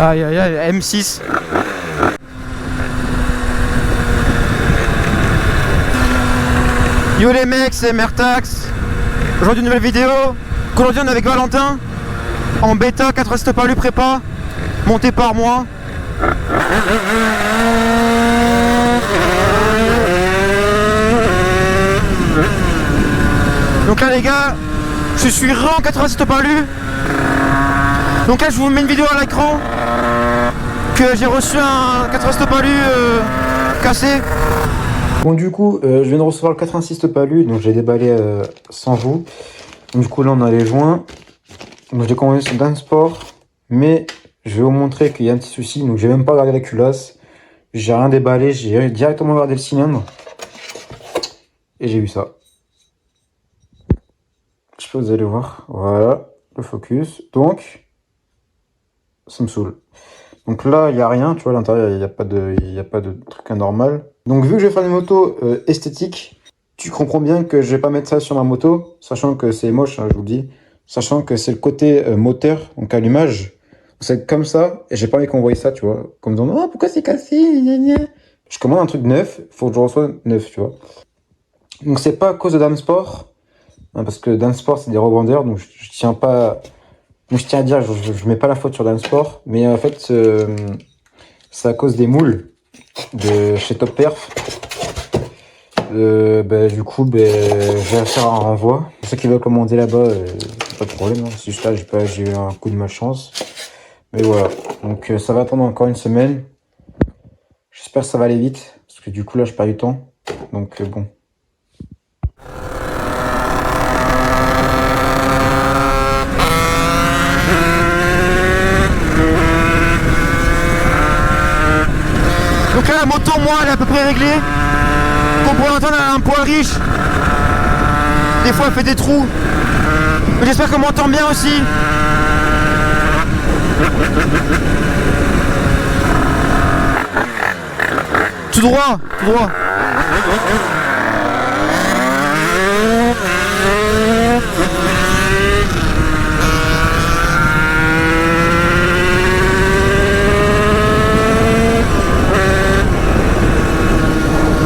Aïe aïe aïe, M6. Yo les mecs, c'est Mertax. Aujourd'hui une nouvelle vidéo. Aujourd'hui on est avec Valentin. En bêta 4 Stopalu prépa. Monté par moi. Donc là les gars, je suis en 4 Stopalu. Donc là je vous mets une vidéo à l'écran que j'ai reçu un 4 Stopalu cassé. Bon du coup, je viens de recevoir le 86 Stopalu, donc j'ai déballé sans vous. Donc, du coup là on a les joints. Donc j'ai commandé sur Dansport, mais je vais vous montrer qu'il y a un petit souci. Donc j'ai même pas regardé la culasse, j'ai rien déballé, j'ai directement regardé le cylindre et j'ai eu ça. Je sais pas, vous allez voir, voilà le focus. Donc ça me saoule. Donc là il y a rien, tu vois, à l'intérieur il n'y a pas de truc anormal. Donc vu que je vais faire une moto esthétique, tu comprends bien que je vais pas mettre ça sur ma moto, sachant que c'est moche, hein, je vous le dis, sachant que c'est le côté moteur, donc allumage. C'est comme ça, et j'ai pas envie qu'on voie ça, tu vois, comme disant oh pourquoi c'est cassé, gna gna. Je commande un truc neuf, faut que je reçoive neuf, tu vois. Donc c'est pas à cause de Dansport, hein, parce que Dansport c'est des revendeurs, donc je tiens pas, donc je tiens à dire, je mets pas la faute sur Dansport, mais en fait c'est à cause des moules de chez Top Perf. Du coup, je vais faire un renvoi. Pour ceux qui veulent commander là-bas, pas de problème. Hein. C'est juste là, j'ai eu un coup de malchance. Mais voilà. Donc, ça va attendre encore une semaine. J'espère que ça va aller vite. Parce que du coup, là, je perds du temps. Donc, bon. Donc là la moto moi elle est à peu près réglée. Comme pour l'entendre elle a un poil riche. Des fois elle fait des trous. Mais j'espère qu'on m'entend bien aussi. Tout droit, tout droit.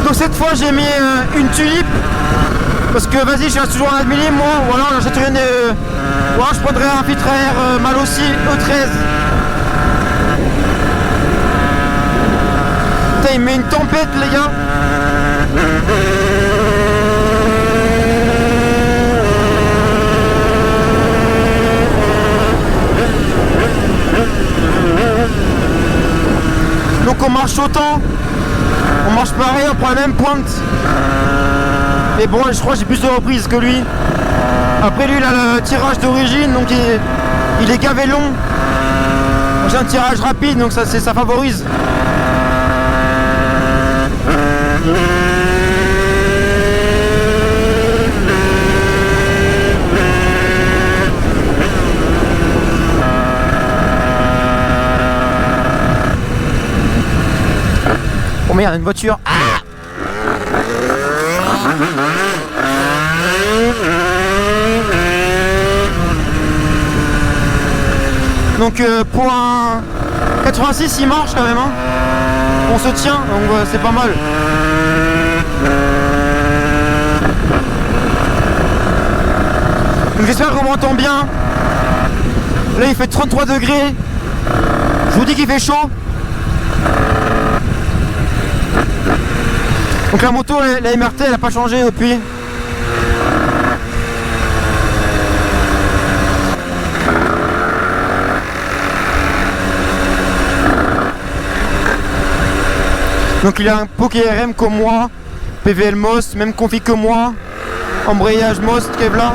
Donc cette fois j'ai mis une tulipe. Parce que vas-y je reste toujours à 1 mm moi. Ou alors j'achèterai une... ou alors je prendrai un filtre à air mal aussi E13. Putain il met une tempête les gars. Donc on marche autant. On marche pareil, on prend la même pointe. Mais bon, je crois que j'ai plus de reprises que lui. Après lui, il a le tirage d'origine, donc il est gavé long. J'ai un tirage rapide, donc ça favorise. Oh merde, une voiture. Ah donc pour un 86 il marche quand même hein. On se tient donc c'est pas mal. Donc j'espère qu'on m'entend bien. Là il fait 33 degrés. Je vous dis qu'il fait chaud. Donc la moto, la MRT, elle n'a pas changé depuis. Donc il a un pot KRM comme moi, PVL Most, même config que moi, embrayage Most, Kevlar.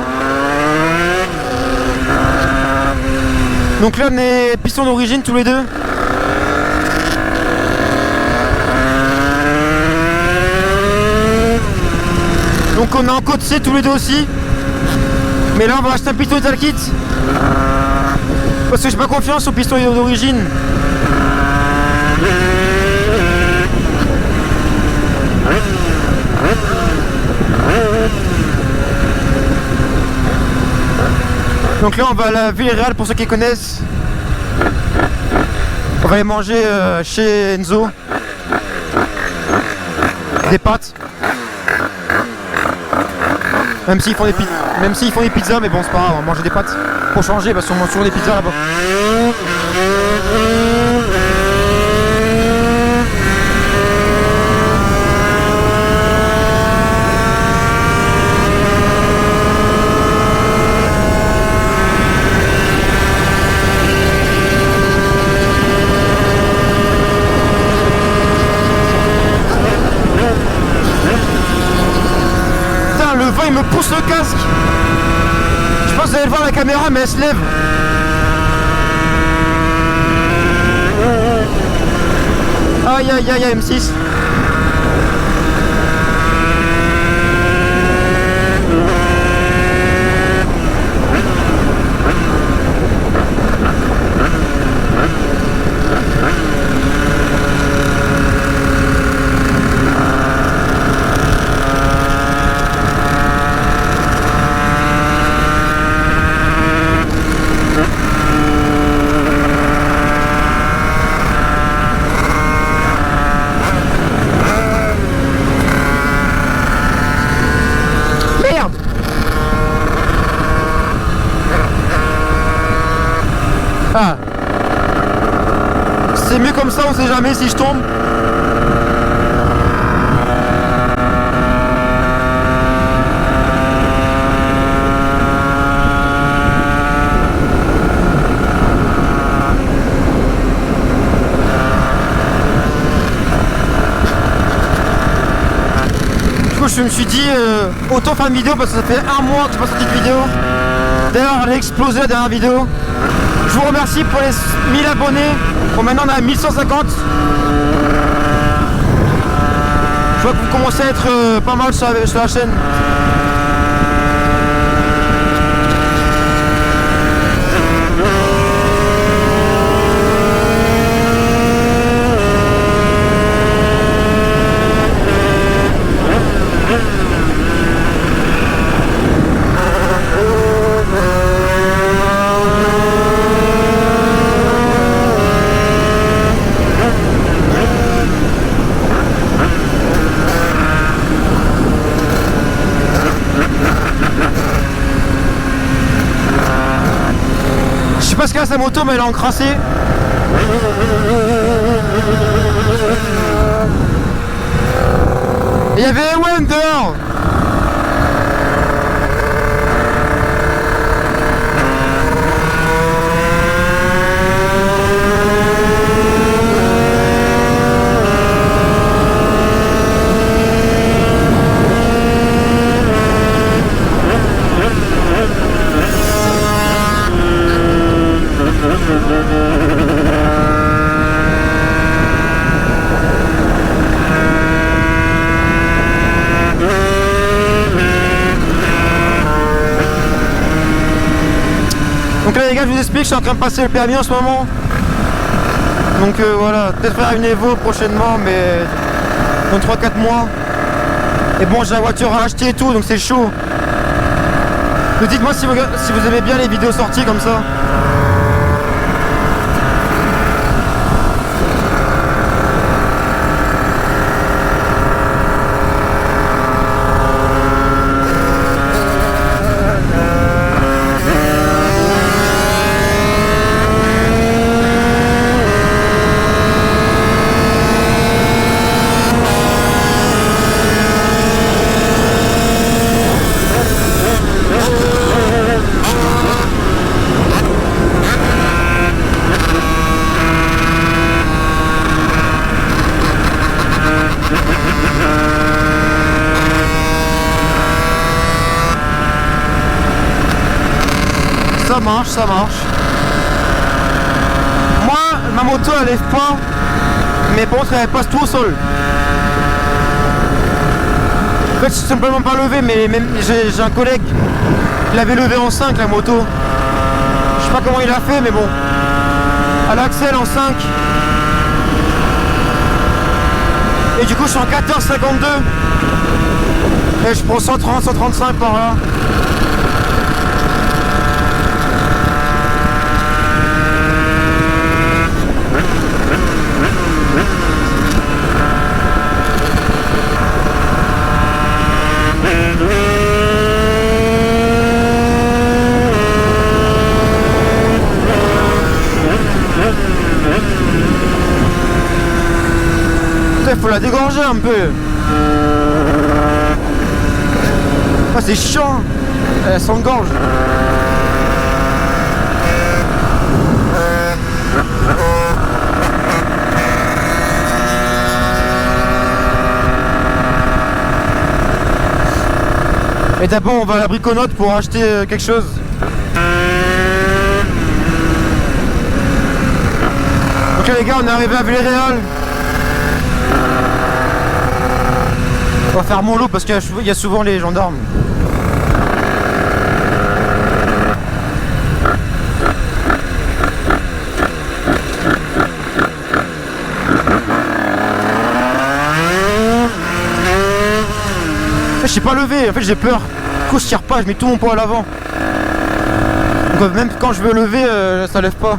Donc là on est piston d'origine tous les deux. Donc on est en côte C tous les deux aussi. Mais là on va acheter un piston Ital Kit. Parce que j'ai pas confiance au piston d'origine. Donc là on va à la Villarreal pour ceux qui connaissent. On va aller manger chez Enzo. Des pâtes. Même s'ils font des pizzas, mais bon c'est pas grave, on va manger des pâtes. Pour changer, parce qu'on mange toujours des pizzas là-bas. Le vent il me pousse le casque. Je pense que vous allez le voir la caméra mais elle se lève. Aïe aïe aïe aïe M6. Ah. C'est mieux comme ça, on sait jamais si je tombe. Du coup je me suis dit autant faire une vidéo parce que ça fait un mois que j'ai pas sorti de vidéo. D'ailleurs elle a explosé la dernière vidéo. Je vous remercie pour les 1000 abonnés. Bon, maintenant on a 1150. Je vois que vous commencez à être pas mal sur la chaîne. Je sais pas ce qu'il y a à sa moto, mais elle est encrassée. Il y avait Ewen dehors. Donc là les gars, je vous explique, je suis en train de passer le permis en ce moment. Donc voilà, peut-être faire une Evo prochainement, mais dans 3-4 mois. Et bon, j'ai la voiture à acheter et tout, donc c'est chaud. Donc dites-moi si vous aimez bien les vidéos sorties comme ça. Ça marche, ça marche. Moi, ma moto elle lève pas, mais par contre elle passe tout au sol. En fait, je suis simplement pas levé, mais même j'ai un collègue, il avait levé en 5 la moto. Je sais pas comment il a fait, mais bon. À l'axel en 5. Et du coup, je suis en 14,52. Et je prends 130, 135 par là. la dégorger un peu. Ah, c'est chiant. Elle s'engorge. Et d'abord on va à la briconote pour acheter quelque chose. Donc là les gars, on est arrivé à Villarreal. On va faire mon lot parce qu'il y a souvent les gendarmes. Je sais pas lever, en fait j'ai peur. Du coup je tire pas, je mets tout mon poids à l'avant. Donc même quand je veux lever, ça lève pas.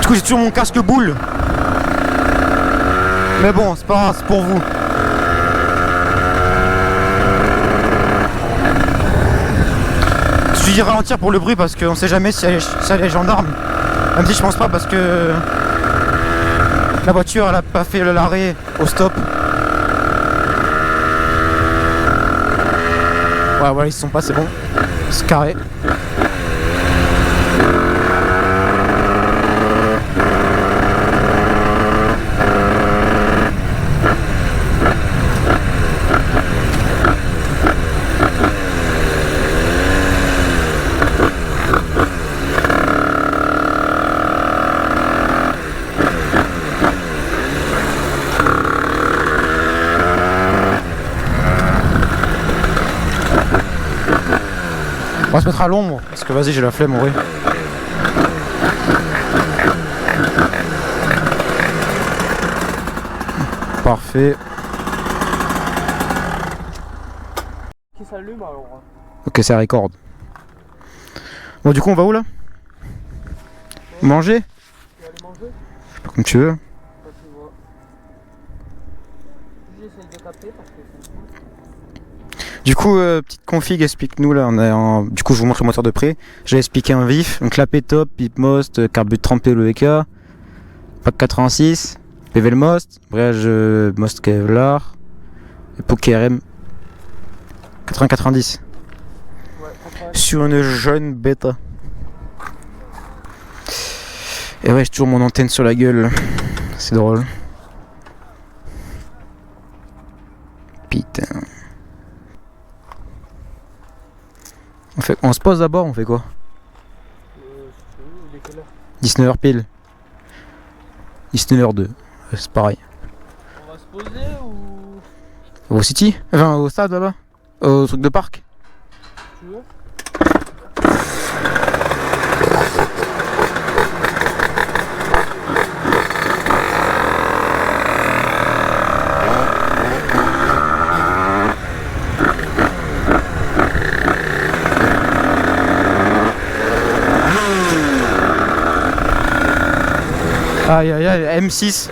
Du coup j'ai toujours mon casque boule. Mais bon, c'est pas grave, c'est pour vous. Je dis ralentir pour le bruit parce qu'on sait jamais si y a les gendarmes. Même si je pense pas parce que la voiture elle a pas fait l'arrêt au stop. Ouais voilà, ils sont pas, c'est bon. C'est carré. On va se mettre à l'ombre, parce que vas-y j'ai la flemme en vrai. Parfait. Qui s'allume alors. Ok, ça record. Bon du coup on va où là? Manger? Tu vas aller manger? Comme tu veux. Quand tu vois. J'essaye de capter parce que c'est cool. Du coup, petite config, explique-nous là. Du coup, je vous montre le moteur de près. J'ai expliqué un vif. Donc, la P-Top, Pipmost, carbure trempé l'EK, pack 86, PVL Most, brillage Most Kevlar, époque KRM 80-90. Ouais, Sur une jeune bêta. Et ouais, j'ai toujours mon antenne sur la gueule. C'est drôle. Putain. On se pose d'abord, on fait quoi? il est quelle heure? 19h pile. 19h02. C'est pareil. On va se poser ou. Au City? Enfin, au stade là-bas? Au truc de parc? Tu veux? Aïe aïe aïe, M6.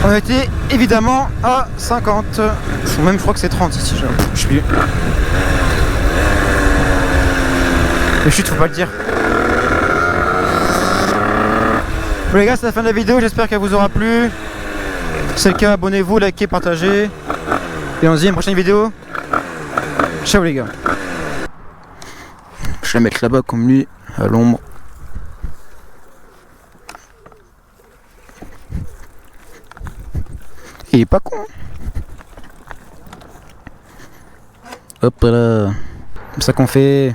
On était évidemment à 50. Ou même je crois que c'est 30 ici. Je sais plus. Mais chut, faut pas le dire. Bon les gars, c'est la fin de la vidéo, j'espère qu'elle vous aura plu. Si c'est le cas, abonnez-vous, likez, partagez. Et on se dit à une prochaine vidéo. Ciao les gars. Je vais la mettre là-bas comme lui, à l'ombre. Il est pas con. Hop là. Comme ça qu'on fait.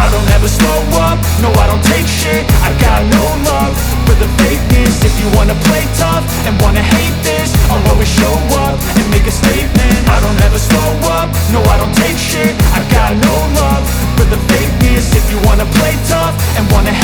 I don't ever slow up, no I don't take shit. I got no love for the fakeness. If you wanna play tough and wanna hate this, I'll always show up and make a statement. I don't ever slow up, no I don't take shit. I got no love for the fakeness. If you wanna play tough and wanna hate